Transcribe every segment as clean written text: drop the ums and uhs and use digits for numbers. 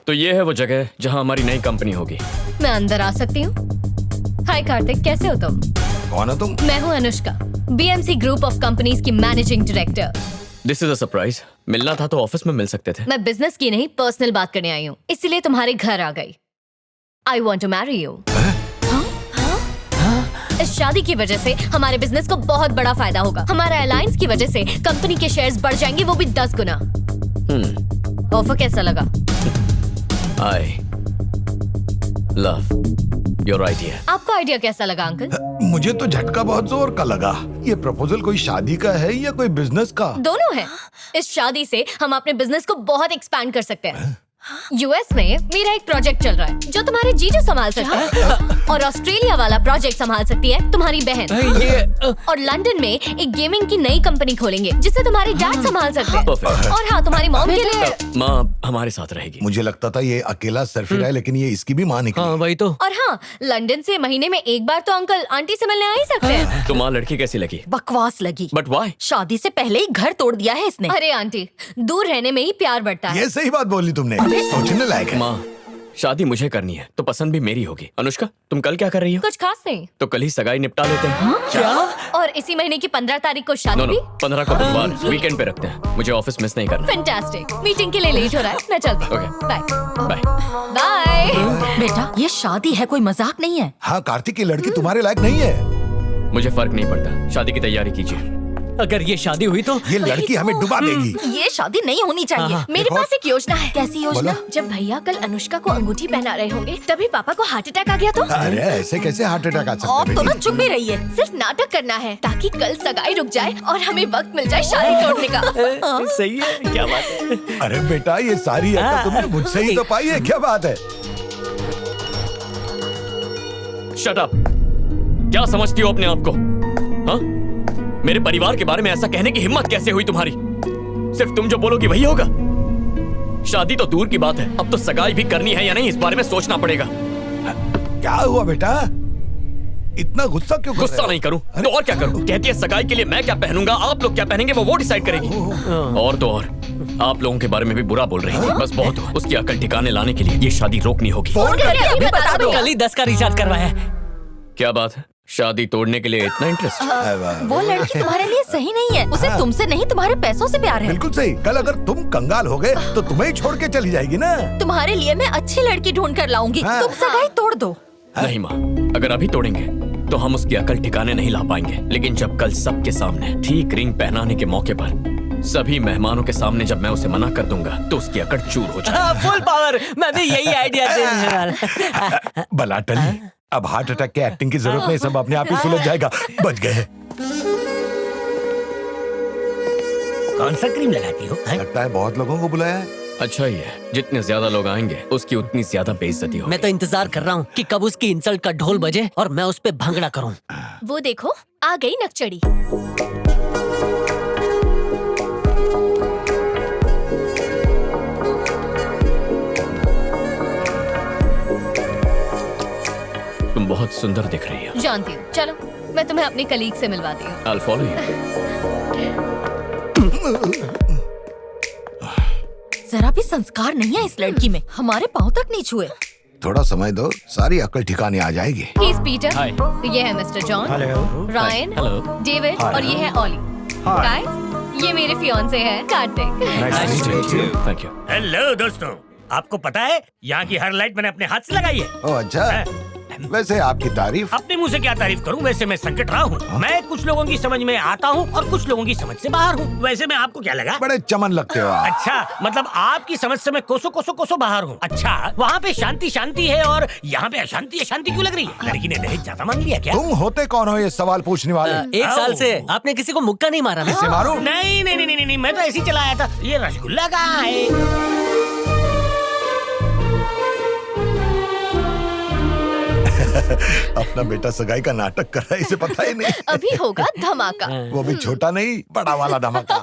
तो ये है वो जगह जहाँ हमारी नई कंपनी होगी। मैं अंदर आ सकती हूँ? हाय कार्तिक, कैसे हो तुम? कौन हो तुम? मैं हूँ Anushka, BMC group of companies की managing director. This is a surprise. मिलना था तो ऑफिस में मिल सकते थे। मैं बिजनेस की नहीं, पर्सनल बात करने आई हूँ, इसीलिए तुम्हारे घर आ गई। I want to marry you. इस शादी की वजह से हमारे बिजनेस को बहुत बड़ा फायदा होगा। हमारा अलायंस की वजह से कंपनी के शेयर्स बढ़ जाएंगे, वो भी 10 गुना। ऑफर कैसा लगा? I love your idea. आपको आइडिया कैसा लगा अंकल? मुझे तो झटका बहुत जोर का लगा। ये प्रपोजल कोई शादी का है या कोई बिजनेस का? दोनों है। इस शादी से हम अपने बिजनेस को बहुत एक्सपैंड कर सकते हैं। यूएस में मेरा एक प्रोजेक्ट चल रहा है जो तुम्हारे जीजू संभाल सकते हैं, और ऑस्ट्रेलिया वाला प्रोजेक्ट संभाल सकती है तुम्हारी बहन। और लंदन में एक गेमिंग की नई कंपनी खोलेंगे जिसे तुम्हारे डैड संभाल सकते हैं। Perfect. और हाँ, तुम्हारी मॉम के लिए। माँ हमारे साथ रहेगी। मुझे लगता था ये अकेला सरफिरा है, लेकिन ये इसकी भी माँ निकली। हाँ वही तो। और हाँ, लंदन से महीने में एक बार तो अंकल आंटी से मिलने आ ही सकते हैं। तो माँ लड़की कैसी लगी? बकवास लगी। But why? शादी से पहले ही घर तोड़ दिया है इसने। अरे आंटी, दूर रहने में ही प्यार बढ़ता है। ये सही बात बोली तुमने, सोचने लायक है। माँ शादी मुझे करनी है तो पसंद भी मेरी होगी। अनुष्का तुम कल क्या कर रही हो? कुछ खास नहीं। तो कल ही सगाई निपटा लेते हैं। क्या? और इसी महीने की 15 तारीख को शादी नो भी? 15 को बुधवार वीकेंड पे रखते हैं। मुझे ऑफिस मिस नहीं करना। फैंटास्टिक। मीटिंग के लिए लेट हो रहा है, मैं चलती हूँ। Okay. Bye bye. बाय। बेटा ये शादी है, कोई मजाक नहीं है। हाँ, कार्तिक की लड़की तुम्हारे लायक नहीं है। मुझे फर्क नहीं पड़ता, शादी की तैयारी कीजिए। अगर ये शादी हुई तो ये लड़की हमें डुबा देगी। ये शादी नहीं होनी चाहिए। मेरे पास एक योजना है। कैसी योजना? जब भैया कल अनुष्का को अंगूठी पहना रहे होंगे तभी पापा को हार्ट अटैक आ गया तो? अरे ऐसे कैसे हार्ट अटैक आ सकता आप है तो ना बेटी? चुप ही रहिए। सिर्फ नाटक करना है ताकि कल सगाई रुक जाए और हमें वक्त मिल जाए शादी तोड़ने का। सही है, क्या बात है। अरे बेटा ये सारी है तो तुमने मुझसे ही तो पाई है, क्या बात है? Shut up. क्या समझती हो अपने आप को? हाँ? मेरे परिवार के बारे में ऐसा कहने की हिम्मत कैसे हुई तुम्हारी? सिर्फ तुम जो बोलोगी वही होगा? शादी तो दूर की बात है, अब तो सगाई भी करनी है या नहीं इस बारे में सोचना पड़ेगा। क्या हुआ बेटा, इतना गुस्सा क्यों कर रहे गुस्सा हो? नहीं करूं तो और क्या करूं? कहती है सगाई के लिए मैं क्या पहनूंगा, आप लोग क्या पहनेंगे वो डिसाइड करेगी। और तो और आप लोगों के बारे में भी बुरा बोल रही थी। बस बहुत हो, उसकी अकल ठिकाने लाने के लिए ये शादी रोकनी होगी। फोन करके अभी बता दो। कल ही 10 का रिचार्ज करवाया है। क्या बात है, शादी तोड़ने के लिए इतना इंटरेस्ट? वो लड़की तुम्हारे लिए सही नहीं है। उसे तुमसे नहीं तुम्हारे पैसों से प्यार है। बिल्कुल सही। कल अगर तुम कंगाल हो गए तो तुम्हें ही छोड़ के चली जाएगी ना। तुम्हारे लिए मैं अच्छी लड़की ढूंढ कर लाऊंगी। हाँ। तुम सगाई तोड़ दो। नहीं माँ, अगर अभी तोड़ेंगे तो हम उसकी अकल ठिकाने नहीं ला पाएंगे। लेकिन जब कल सबके सामने ठीक रिंग पहनाने के मौके पर सभी मेहमानों के सामने जब मैं उसे मना कर दूंगा तो उसकी अकड़ चूर हो जाएगी। Full power. मैं भी यही आइडिया देने वाला। भला टली, अब हार्ट अटैक की एक्टिंग की जरूरत नहीं, सब अपने आप ही सुलझ जाएगा। बच गए। कौन सा क्रीम लगाती हो? लगता है बहुत लोगों को बुलाया है। अच्छा ही है, जितने ज्यादा लोग आएंगे उसकी उतनी ज्यादा बेइज्जती होगी। मैं तो इंतजार कर रहा हूँ कि कब उसकी इंसल्ट का ढोल बजे और मैं उस पे भंगड़ा करूँ। वो देखो आ गई नकचड़ी। तुम बहुत सुंदर दिख रही हो। जानती हूँ, चलो मैं तुम्हें अपने कलीग से मिलवाती हूँ। I'll follow you. जरा भी संस्कार नहीं है इस लड़की में, हमारे पाँव तक नहीं छुए। थोड़ा समय दो, सारी अकल ठिकाने आ जाएगी। He is Peter. Hi. ये है mister John, Ryan, Hello. David और ये है ऑली। गाइस, ये मेरे फियांसे हैं कार्तिक। Thank you. हेलो दोस्तों, आपको पता है यहाँ की हर लाइट मैंने अपने हाथ से लगाई है। ओ अच्छा, वैसे आपकी तारीफ। अपने मुंह से क्या तारीफ करूँ, वैसे मैं संकट रहा हूँ। मैं कुछ लोगों की समझ में आता हूँ और कुछ लोगों की समझ से बाहर हूँ। वैसे मैं आपको क्या लगा? बड़े चमन लगते हो आप। अच्छा, मतलब आपकी समझ से मैं कोसों बाहर हूँ। अच्छा, वहाँ पे शांति शांति है और यहाँ पे अशांति अशांति क्यों लग रही है? लड़की ने दहेज ज्यादा मांग लिया क्या? तुम होते कौन हो ये सवाल पूछने वाले? 1 साल से आपने किसी को मुक्का नहीं मारा ना? इसे मारो। नहीं नहीं नहीं नहीं, मैं तो ऐसे ही चलाया था। ये रसगुल्ला कहाँ है? अपना बेटा सगाई का नाटक कर रहा है, इसे पता ही नहीं। अभी होगा धमाका। वो भी छोटा नहीं, बड़ा वाला धमाका।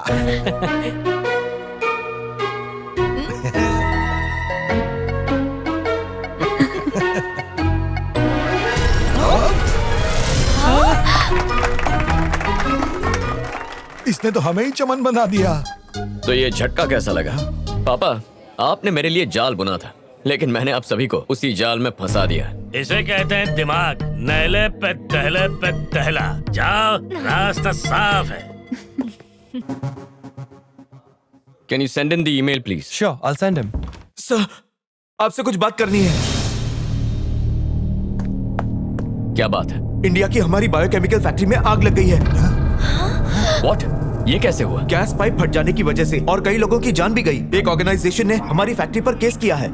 इसने तो हमें ही चमन बना दिया। तो ये झटका कैसा लगा? पापा, आपने मेरे लिए जाल बुना था, लेकिन मैंने आप सभी को उसी जाल में फंसा दिया। इसे कहते हैं दिमाग। नहले पे दहला। जाओ, रास्ता साफ है। Can you send in the email please? Sure, I'll send him. Sir, आपसे कुछ बात करनी है। क्या बात है? इंडिया की हमारी बायोकेमिकल फैक्ट्री में आग लग गई है। व्हाट? ये कैसे हुआ? गैस पाइप फट जाने की वजह से और कई लोगों की जान भी गई। एक ऑर्गेनाइजेशन ने हमारी फैक्ट्री पर केस किया है,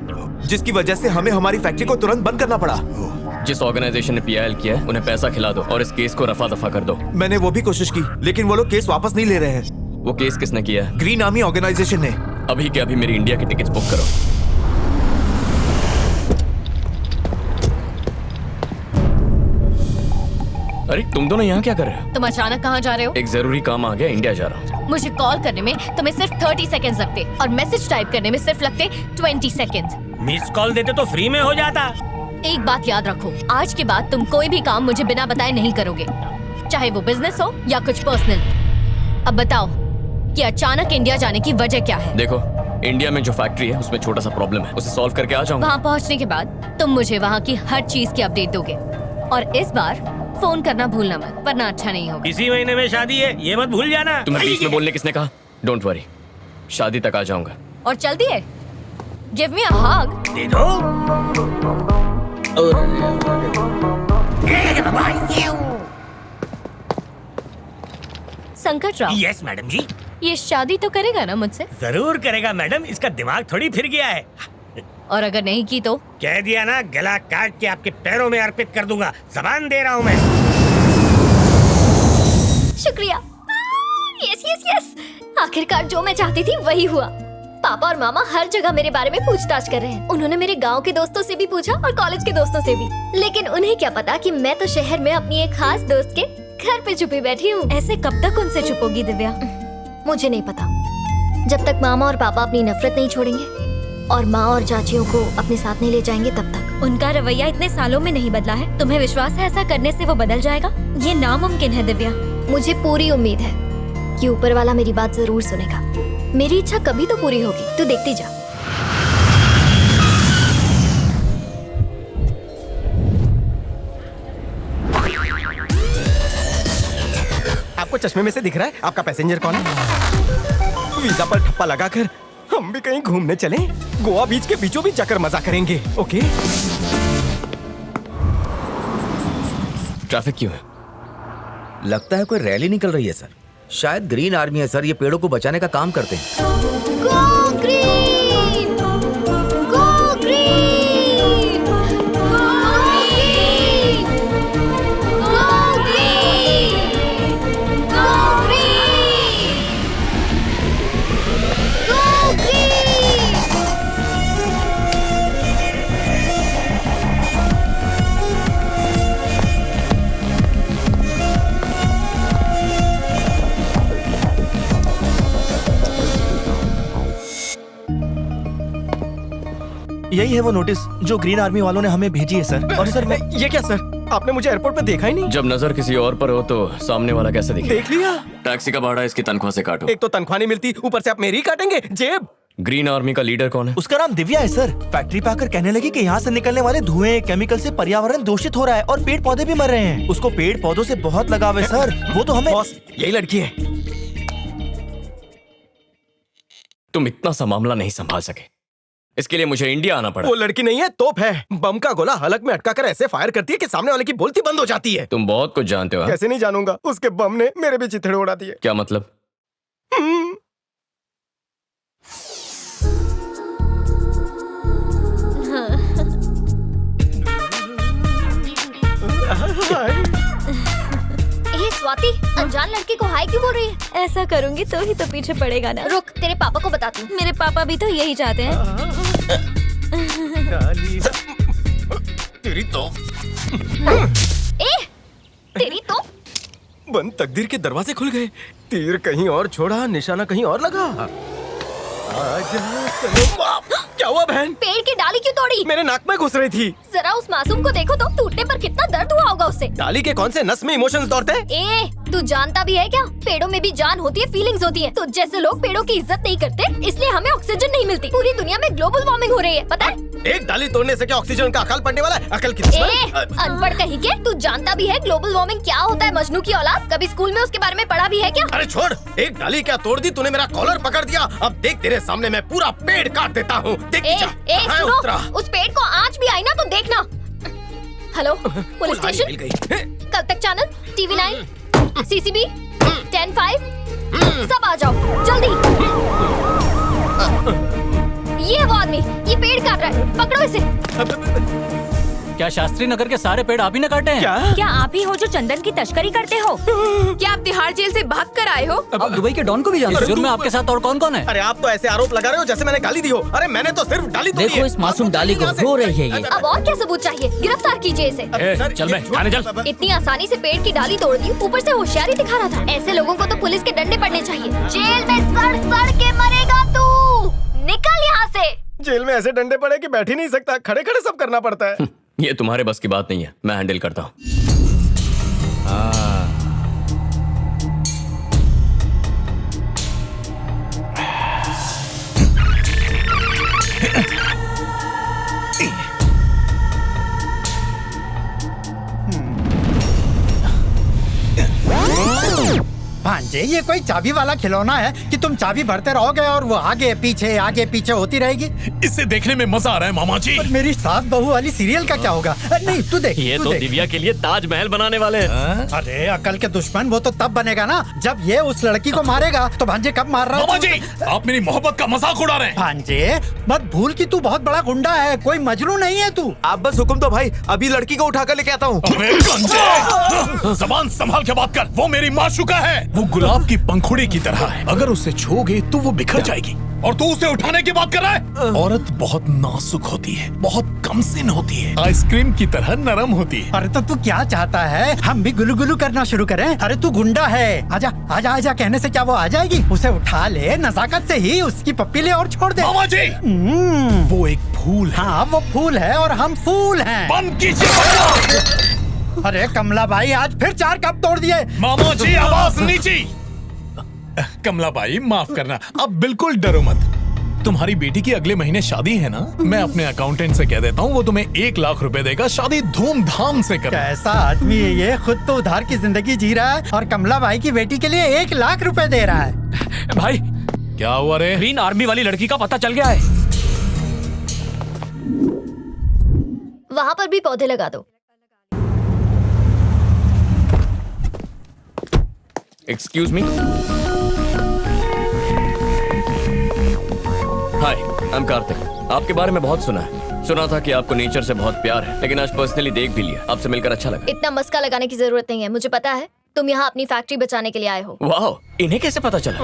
जिसकी वजह से हमें हमारी फैक्ट्री को तुरंत बंद करना पड़ा। जिस ऑर्गेनाइजेशन ने पीआईएल किया है उन्हें पैसा खिला दो और इस केस को रफा दफा कर दो। मैंने वो भी कोशिश की, लेकिन वो लोग केस वापस नहीं ले रहे हैं। वो केस किसने किया है? ग्रीन आर्मी ऑर्गेनाइजेशन ने। अभी के अभी मेरी इंडिया की टिकट्स बुक करो। अरे तुम दोनों यहाँ क्या कर रहे हो? तुम अचानक कहाँ जा रहे हो? एक जरूरी काम आ गया, इंडिया जा रहा हूँ। मुझे कॉल करने में तुम्हें सिर्फ 30 सेकंड्स लगते और मैसेज टाइप करने में सिर्फ लगते 20 सेकंड्स। मिस कॉल देते तो फ्री में हो जाता। एक बात याद रखो, आज के बाद तुम कोई भी काम मुझे बिना बताए नहीं करोगे, चाहे वो बिजनेस हो या कुछ पर्सनल। अब बताओ कि अचानक इंडिया जाने की वजह क्या है? देखो, इंडिया में जो फैक्ट्री है उसमें छोटा सा प्रॉब्लम है, उसे सॉल्व करके आ जाऊंगा। वहाँ पहुँचने के बाद तुम मुझे वहाँ की हर चीज की अपडेट दोगे और इस बार फोन करना भूलना मत, वरना अच्छा नहीं होगा। इसी महीने में शादी है, ये मत भूल जाना। तुम्हें बीच में बोलने किसने कहा? डोंट वरी, शादी तक आ जाऊंगा। और चलती है, गिव मी अ हग। दे दो। संकटराव, यस मैडम जी। ये शादी तो करेगा ना मुझसे? जरूर करेगा मैडम, इसका दिमाग थोड़ी फिर गया है। और अगर नहीं की तो? कह दिया ना, गला काट के आपके पैरों में अर्पित कर दूंगा। जबान दे रहा हूँ मैं। शुक्रिया। यस यस यस, आखिरकार जो मैं चाहती थी वही हुआ। पापा और मामा हर जगह मेरे बारे में पूछताछ कर रहे हैं। उन्होंने मेरे गांव के दोस्तों से भी पूछा और कॉलेज के दोस्तों से भी, लेकिन उन्हें क्या पता कि मैं तो शहर में अपनी एक खास दोस्त के घर पे छुपी बैठी हूँ। ऐसे कब तक उनसे छुपोगी दिव्या? मुझे नहीं पता, जब तक मामा और पापा अपनी नफरत नहीं छोड़ेंगे और माँ और चाचियों को अपने साथ नहीं ले जाएंगे तब तक। उनका रवैया इतने सालों में नहीं बदला है। तुम्हें विश्वास है ऐसा करने से वो बदल जाएगा? ये नामुमकिन है दिव्या। मुझे पूरी उम्मीद है कि ऊपर वाला मेरी बात जरूर सुनेगा। मेरी इच्छा कभी तो पूरी होगी, तू देखती जा। आपको चश्मे में से दिख रहा है आपका पैसेंजर कौन है? वीजा पर ठप्पा लगाकर हम भी कहीं घूमने चलें। गोवा बीच के बीचों बीच जाकर मजा करेंगे। ओके? ट्रैफिक क्यों है? लगता है कोई रैली निकल रही है सर। शायद ग्रीन आर्मी है सर, ये पेड़ों को बचाने का काम करते हैं। Go green! Go green! Go green! Go green! Go green! Go green! यही है वो नोटिस जो ग्रीन आर्मी वालों ने हमें भेजी है सर। और सर मैं ये क्या सर, आपने मुझे एयरपोर्ट पे देखा ही नहीं? जब नजर किसी और पर हो तो सामने वाला कैसे दिखे? देख लिया। टैक्सी का भाड़ा इसकी तनख्वाह से काटो। एक तो तनख्वाह नहीं मिलती, ऊपर से आप मेरी ही काटेंगे जेब। ग्रीन आर्मी का लीडर कौन है? उसका नाम दिव्या है सर। फैक्ट्री पे आकर कहने लगी कि यहाँ से निकलने वाले धुएं केमिकल से पर्यावरण दूषित हो रहा है और पेड़ पौधे भी मर रहे हैं। उसको पेड़ पौधों से बहुत लगाव है सर। वो तो हमें बॉस, यही लड़की है। तुम इतना सा मामला नहीं संभाल सके, इसके लिए मुझे इंडिया आना पड़ा। वो लड़की नहीं है, तोप है। बम का गोला हलक में अटका कर ऐसे फायर करती है कि सामने वाले की बोलती बंद हो जाती है। तुम बहुत कुछ जानते हो। कैसे नहीं जानूंगा, उसके बम ने मेरे भी चिथड़े उड़ा दिए। क्या मतलब? स्वाति, अनजान लड़की को हाय क्यों बोल रही है? ऐसा करूंगी तो ही तो पीछे पड़ेगा ना। रुक, तेरे पापा को बताती हूँ। मेरे पापा भी तो यही चाहते हैं। तेरी तो तेरी तो बंद तकदीर के दरवाजे खुल गए। तीर कहीं और छोड़ा, निशाना कहीं और लगा। क्या हुआ बहन? पेड़ की डाली क्यों तोड़ी? मेरे नाक में घुस रही थी। जरा उस मासूम को देखो तो, टूटने पर कितना दर्द हुआ होगा उससे। डाली के कौन से नस में इमोशंस दौड़ते हैं? तू जानता भी है क्या? पेड़ों में भी जान होती है, फीलिंग्स होती है। तो जैसे लोग पेड़ों की इज्जत नहीं करते, इसलिए हमें ऑक्सीजन नहीं मिलती। पूरी दुनिया में ग्लोबल वार्मिंग हो रही है, पता है? एक डाली तोड़ने से क्या ऑक्सीजन का अकाल पड़ने वाला है? अकल की अनपढ़ कहीं के, तू जानता भी है ग्लोबल वार्मिंग क्या होता है? मजनू की औलाद, कभी स्कूल में उसके बारे में पढ़ा भी है क्या? अरे छोड़, एक डाली क्या तोड़ दी तूने, मेरा कॉलर पकड़ दिया। अब देख तेरे सामने मैं पूरा पेड़ काट देता हूँ। सुनो, उस पेड़ को आँच भी आई ना तो देखना। हेलो पुलिस स्टेशन, कल तक चैनल TV9, CCB 10-5 सब आ जाओ जल्दी। ये वो आदमी ये पेड़ काट रहा है, पकड़ो इसे। क्या शास्त्री नगर के सारे पेड़ आप ही न काटे हैं? क्या आप ही हो जो चंदन की तस्करी करते हो? क्या आप तिहाड़ जेल से भाग कर आए हो? आप दुबई के डॉन को भी जानते हो? जुर्म में आपके साथ और कौन कौन है? अरे आप तो ऐसे आरोप लगा रहे हो जैसे मैंने गाली दी हो। अरे मैंने तो सिर्फ डाली तोड़ी है। देखो इस मासूम डाली को, रो रही है ये। अब और क्या सबूत चाहिए? गिरफ्तार कीजिए इसे। चल बे, थाने चल। इतनी आसानी से पेड़ की डाली तोड़ दी, ऊपर से होशियारी दिखा रहा था। ऐसे लोगों को तो पुलिस के डंडे पड़ने चाहिए। जेल में सड़ सड़ के मरेगा तू। निकल यहाँ से। जेल में ऐसे डंडे पड़े कि बैठ ही नहीं सकता, खड़े खड़े सब करना पड़ता है। ये तुम्हारे बस की बात नहीं है, मैं हैंडल करता हूँ। भांजे, ये कोई चाबी वाला खिलौना है कि तुम चाबी भरते रहोगे और वो आगे पीछे होती रहेगी? इससे देखने में मजा आ रहा है मामा जी। और मेरी सास बहू वाली सीरियल का क्या होगा? नहीं तू देख, ये तो दिव्या के लिए ताजमहल बनाने वाले हैं। अरे अकल के दुश्मन, वो तो तब बनेगा ना जब ये उस लड़की को मारेगा। तो भांजे कब मार रहा है? मामा जी, आप मेरी मोहब्बत का मजाक उड़ा रहे हैं। भांजे मत भूल कि तू बहुत बड़ा गुंडा है, कोई मजनू नहीं है तू। आप बस हुक्म दो भाई, अभी लड़की को उठा कर लेके आता हूँ। जबान संभाल के बात कर, वो मेरी माशूका है। वो गुलाब की पंखुड़ी की तरह है, अगर उसे छूओगे तो वो बिखर जाएगी। और तू उसे उठाने की बात कर रहा है? औरत बहुत नाजुक होती है, बहुत कमसिन होती है, आइसक्रीम की तरह नरम होती है। अरे तो तू क्या चाहता है, हम भी गुलू गुलू करना शुरू करें? अरे तू गुंडा है, आजा आजा आजा कहने से क्या वो आ जाएगी? उसे उठा ले, नजाकत से ही उसकी पप्पी ले और छोड़ दे। मामा जी, वो एक फूल है। हाँ वो फूल है और हम फूल हैं। बंद कीजिए। अरे कमला भाई, आज फिर 4 कप तोड़ दिए। मामा जी आवाज नीचे। कमला भाई माफ करना, अब बिल्कुल डरो मत। तुम्हारी बेटी की अगले महीने शादी है ना? मैं अपने अकाउंटेंट से कह देता हूँ, वो तुम्हें 1 लाख रुपए देगा, शादी धूमधाम से कर। कैसा आदमी है ये, खुद तो उधार की जिंदगी जी रहा है और कमला भाई की बेटी के लिए 1 लाख रुपए दे रहा है। भाई क्या हुआ रे? ग्रीन आर्मी वाली लड़की का पता चल गया है। वहाँ पर भी पौधे लगा दो। Excuse me. Hi, I am Kartik. आपके बारे में बहुत सुना है। सुना था कि आपको नेचर से बहुत प्यार है, लेकिन आज पर्सनली देख भी लिया। आपसे मिलकर अच्छा लगा। इतना मस्का लगाने की जरूरत नहीं है, मुझे पता है तुम यहाँ अपनी फैक्ट्री बचाने के लिए आए हो। वाह, इन्हें कैसे पता चला?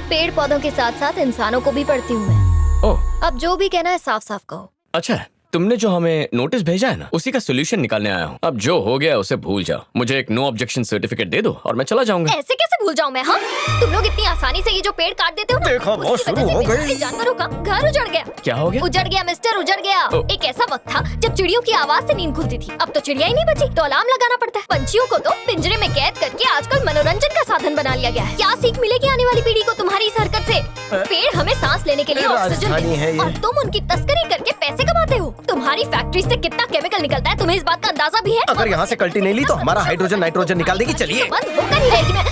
पेड़ पौधों के साथ साथ इंसानों को भी पढ़ती हूँ मैं। ओह, अब जो भी कहना है साफ साफ कहो। अच्छा है। तुमने जो हमें नोटिस भेजा है ना, उसी का सोल्यूशन निकालने आया हूँ। अब जो हो गया उसे भूल जाओ। मुझे एक नो ऑब्जेक्शन सर्टिफिकेट दे दो और मैं चला जाऊंगा। ऐसे कैसे भूल जाऊं मैं? हाँ, तुम लोग इतनी आसानी से ये जो पेड़ काट देते हो ना, देखो वो उसकी शुरू वजह हो से गई। मेरे जानवरों का घर उजड़ गया। क्या हो गया? उजड़ गया मिस्टर, उजड़ गया। एक ऐसा वक्त था जब चिड़ियों की आवाज से नींद खुलती थी। अब तो चिड़िया ही नहीं बची, तो अलार्म लगाना पड़ता है। पंछियों को तो पिंजरे में कैद करके आजकल मनोरंजन का साधन बना लिया गया है। क्या सीख मिलेगी आने वाली पीढ़ी को तुम्हारी इस हरकत से? पेड़ हमें सांस लेने के लिए ऑक्सीजन देते हैं और तुम उनकी तस्करी करके पैसे कमाते हो। तुम्हारी फैक्ट्री से कितना केमिकल निकलता है, तुम्हें इस बात का अंदाजा भी है? अगर यहाँ से कल्टी नहीं ली तो हमारा हाइड्रोजन नाइट्रोजन निकाल देगी। चलिए, बंद होकर ही रहेगी मैं।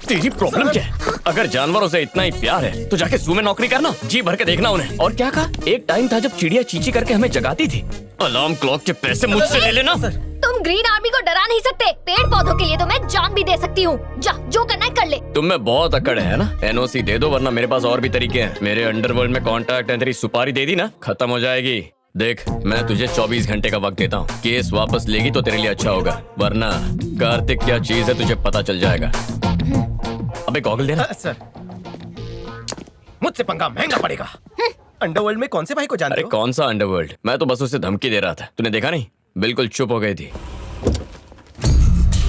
तेरी प्रॉब्लम क्या है? अगर जानवरों से इतना ही प्यार है तो जाके जू में नौकरी करना, जी भर के देखना उन्हें। और क्या कहा? एक टाइम था जब चिड़िया चींची करके हमें जगाती थी। अलार्म क्लॉक के पैसे मुझसे ले लेना। तुम ग्रीन आर्मी को डरा नहीं सकते। पेड़ पौधों के लिए तो मैं जान भी दे सकती हूँ। जा, जो करना है कर ले। तुम में बहुत अकड़ है ना? एनओसी दे दो, वरना मेरे पास और भी तरीके हैं। मेरे अंडरवर्ल्ड में कॉन्ट्रैक्ट है, तेरी सुपारी दे दी ना, खत्म हो जाएगी। देख, मैं तुझे 24 घंटे का वक्त देता हूँ। केस वापस लेगी तो तेरे लिए अच्छा होगा, वरना कार्तिक क्या चीज है तुझे पता चल जाएगा। अबे गॉगल देना। सर, मुझसे पंगा महंगा पड़ेगा। अंडरवर्ल्ड में कौन से भाई को जानते अरे हो? कौन सा अंडरवर्ल्ड? मैं तो बस उसे धमकी दे रहा था। तूने देखा नहीं? बिल्कुल चुप हो गई थी।